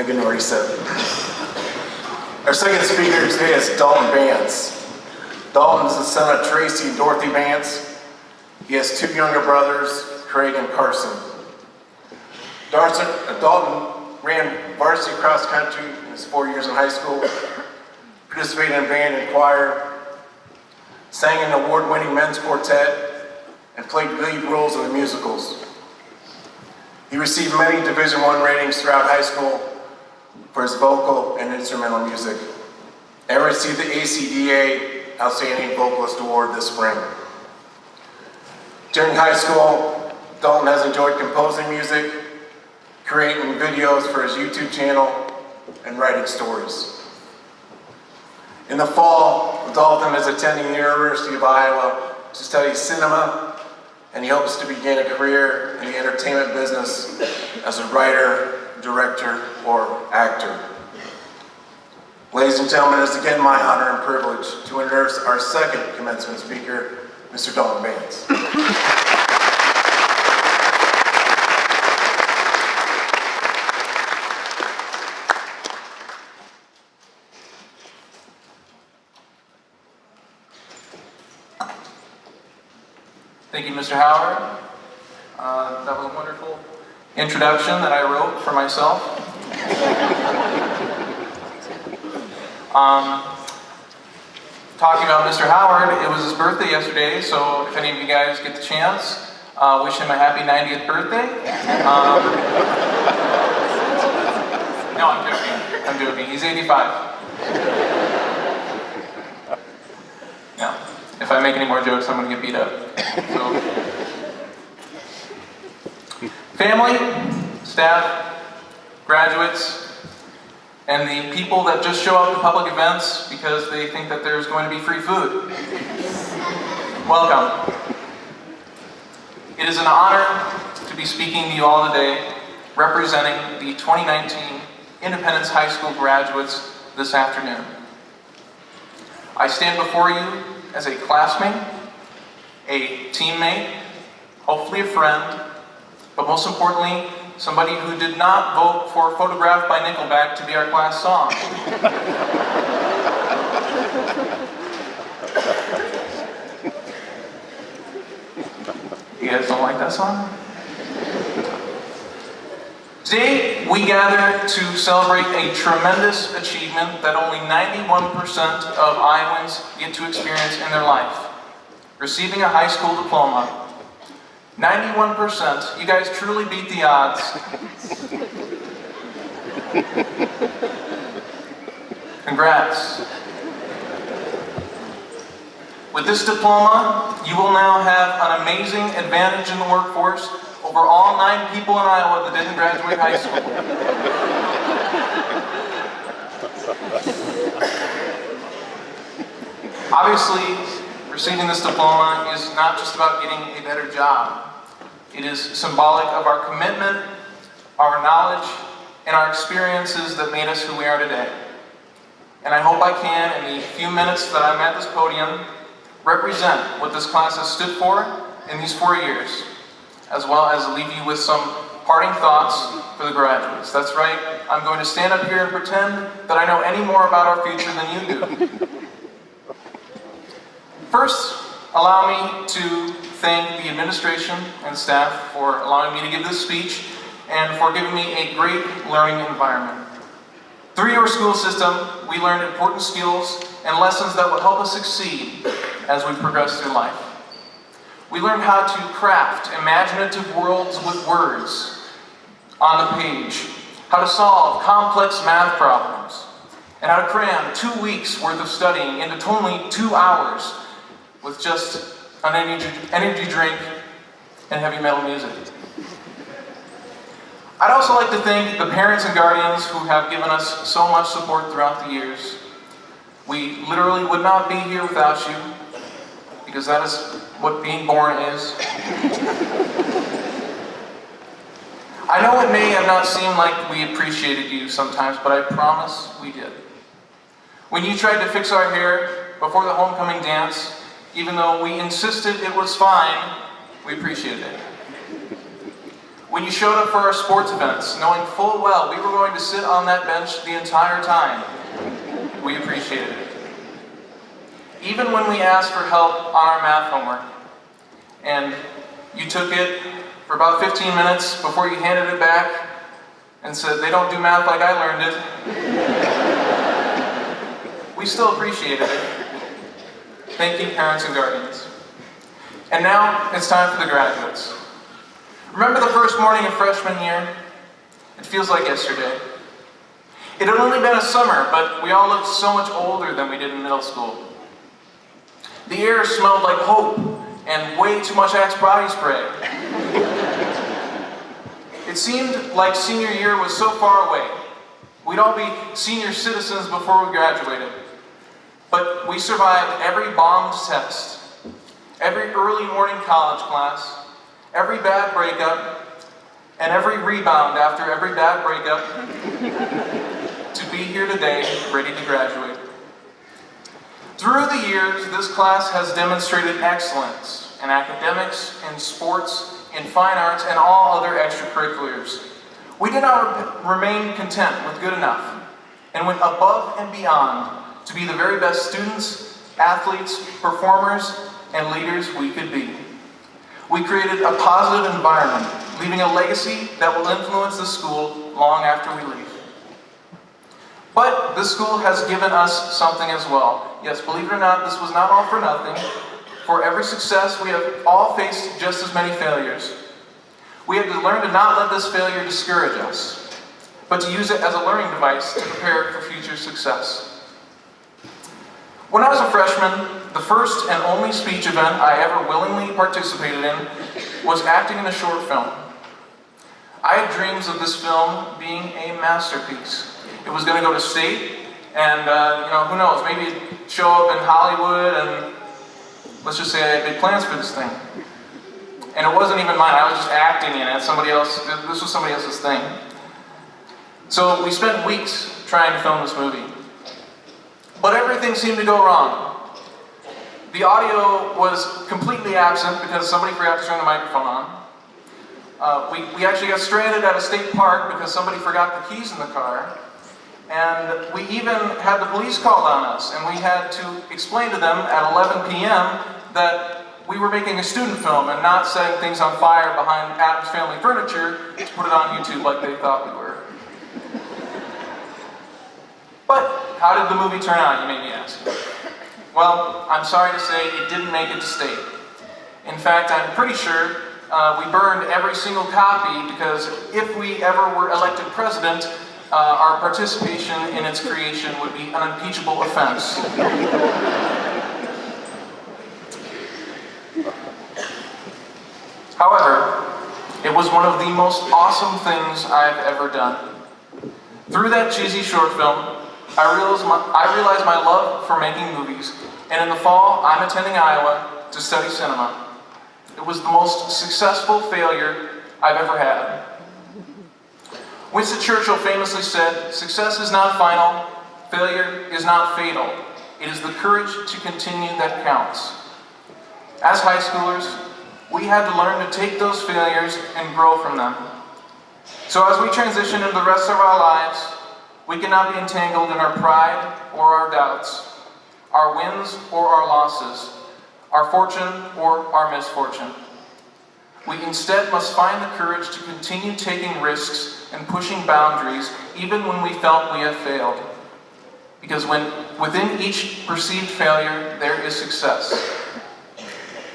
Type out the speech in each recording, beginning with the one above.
Megan already said. Our second speaker today is Dalton Bantz. Dalton is the son of Tracy and Dorothy Bantz. He has two younger brothers, Craig and Carson. Dalton ran varsity cross country in his 4 years in high school, participated in band and choir, sang in an award-winning men's quartet, and played lead roles in the musicals. He received many Division I ratings throughout high school for his vocal and instrumental music, and received the ACDA Outstanding Vocalist Award this spring. During high school, Dalton has enjoyed composing music, creating videos for his YouTube channel, and writing stories. In the fall, Dalton is attending the University of Iowa to study cinema, and he hopes to begin a career in the entertainment business as a writer, director, or actor. Ladies and gentlemen, it is again my honor and privilege to introduce our second commencement speaker, Mr. Dalton Bantz. Thank you, Mr. Howard. That was a wonderful introduction that I wrote for myself. Talking about Mr. Howard, it was his birthday yesterday, so if any of you guys get the chance, wish him a happy 90th birthday. No, I'm joking. He's 85. Yeah. If I make any more jokes, I'm going to get beat up. So. Family, staff, graduates, and the people that just show up to public events because they think that there's going to be free food. Welcome. It is an honor to be speaking to you all today, representing the 2019 Independence High School graduates this afternoon. I stand before you as a classmate, a teammate, hopefully a friend, but most importantly, somebody who did not vote for Photographed by Nickelback to be our class song. You guys don't like that song? Today, we gather to celebrate a tremendous achievement that only 91% of Iowans get to experience in their life. Receiving a high school diploma. 91%. You guys truly beat the odds. Congrats. With this diploma, you will now have an amazing advantage in the workforce over all 9 people in Iowa that didn't graduate high school. Obviously, receiving this diploma is not just about getting a better job. It is symbolic of our commitment, our knowledge, and our experiences that made us who we are today. And I hope I can, in the few minutes that I'm at this podium, represent what this class has stood for in these 4 years, as well as leave you with some parting thoughts for the graduates. That's right, I'm going to stand up here and pretend that I know any more about our future than you do. First, allow me to thank the administration and staff for allowing me to give this speech and for giving me a great learning environment. Through your school system, we learned important skills and lessons that will help us succeed as we progress through life. We learned how to craft imaginative worlds with words on the page, how to solve complex math problems, and how to cram 2 weeks worth of studying into only 2 hours with just an energy drink and heavy metal music. I'd also like to thank the parents and guardians who have given us so much support throughout the years. We literally would not be here without you, because that is what being born is. I know it may have not seemed like we appreciated you sometimes, but I promise we did. When you tried to fix our hair before the homecoming dance, even though we insisted it was fine, we appreciated it. when you showed up for our sports events, knowing full well we were going to sit on that bench the entire time. We appreciated it. Even when we asked for help on our math homework, and you took it for about 15 minutes before you handed it back and said, "They don't do math like I learned it." We still appreciated it. Thank you, parents and guardians. And now it's time for the graduates. Remember the first morning of freshman year? It feels like yesterday. It had only been a summer, but we all looked so much older than we did in middle school. The air smelled like hope and way too much Axe body spray. It seemed like senior year was so far away. We'd all be senior citizens before we graduated. But we survived every bombed test, every early morning college class, every bad breakup, and every rebound after every bad breakup to be here today, ready to graduate. Through the years, this class has demonstrated excellence in academics, in sports, in fine arts, and all other extracurriculars. We did not remain content with good enough and went above and beyond to be the very best students, athletes, performers, and leaders we could be. We created a positive environment, leaving a legacy that will influence the school long after we leave. But this school has given us something as well. Yes, believe it or not, this was not all for nothing. For every success, we have all faced just as many failures. We had to learn to not let this failure discourage us, but to use it as a learning device to prepare for future success. When I was a freshman, the first and only speech event I ever willingly participated in was acting in a short film. I had dreams of this film being a masterpiece. It was going to go to state, and who knows, maybe it'd show up in Hollywood, and let's just say I had big plans for this thing. And it wasn't even mine, I was just acting in it. This was somebody else's thing. So we spent weeks trying to film this movie. But everything seemed to go wrong. The audio was completely absent because somebody forgot to turn the microphone on. We actually got stranded at a state park because somebody forgot the keys in the car. And we even had the police called on us, and we had to explain to them at 11 p.m. that we were making a student film and not setting things on fire behind Adam's Family Furniture to put it on YouTube like they thought we were. But how did the movie turn out, you may be asking? Well, I'm sorry to say it didn't make it to state. In fact, I'm pretty sure we burned every single copy because if we ever were elected president, our participation in its creation would be an unimpeachable offense. However, it was one of the most awesome things I've ever done. Through that cheesy short film, I realized my love for making movies, and in the fall, I'm attending Iowa to study cinema. It was the most successful failure I've ever had. Winston Churchill famously said, "Success is not final, failure is not fatal. It is the courage to continue that counts." As high schoolers, we had to learn to take those failures and grow from them. So as we transition into the rest of our lives, we cannot be entangled in our pride or our doubts, our wins or our losses, our fortune or our misfortune. We instead must find the courage to continue taking risks and pushing boundaries even when we felt we have failed. Because within each perceived failure, there is success.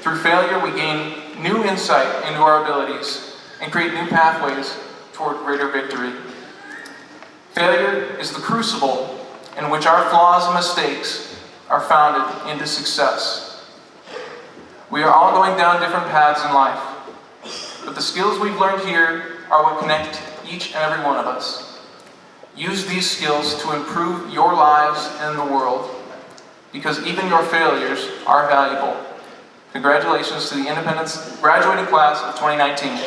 Through failure, we gain new insight into our abilities and create new pathways toward greater victory. Failure is the crucible in which our flaws and mistakes are founded into success. We are all going down different paths in life, but the skills we've learned here are what connect each and every one of us. Use these skills to improve your lives and the world, because even your failures are valuable. Congratulations to the Independence graduating class of 2019.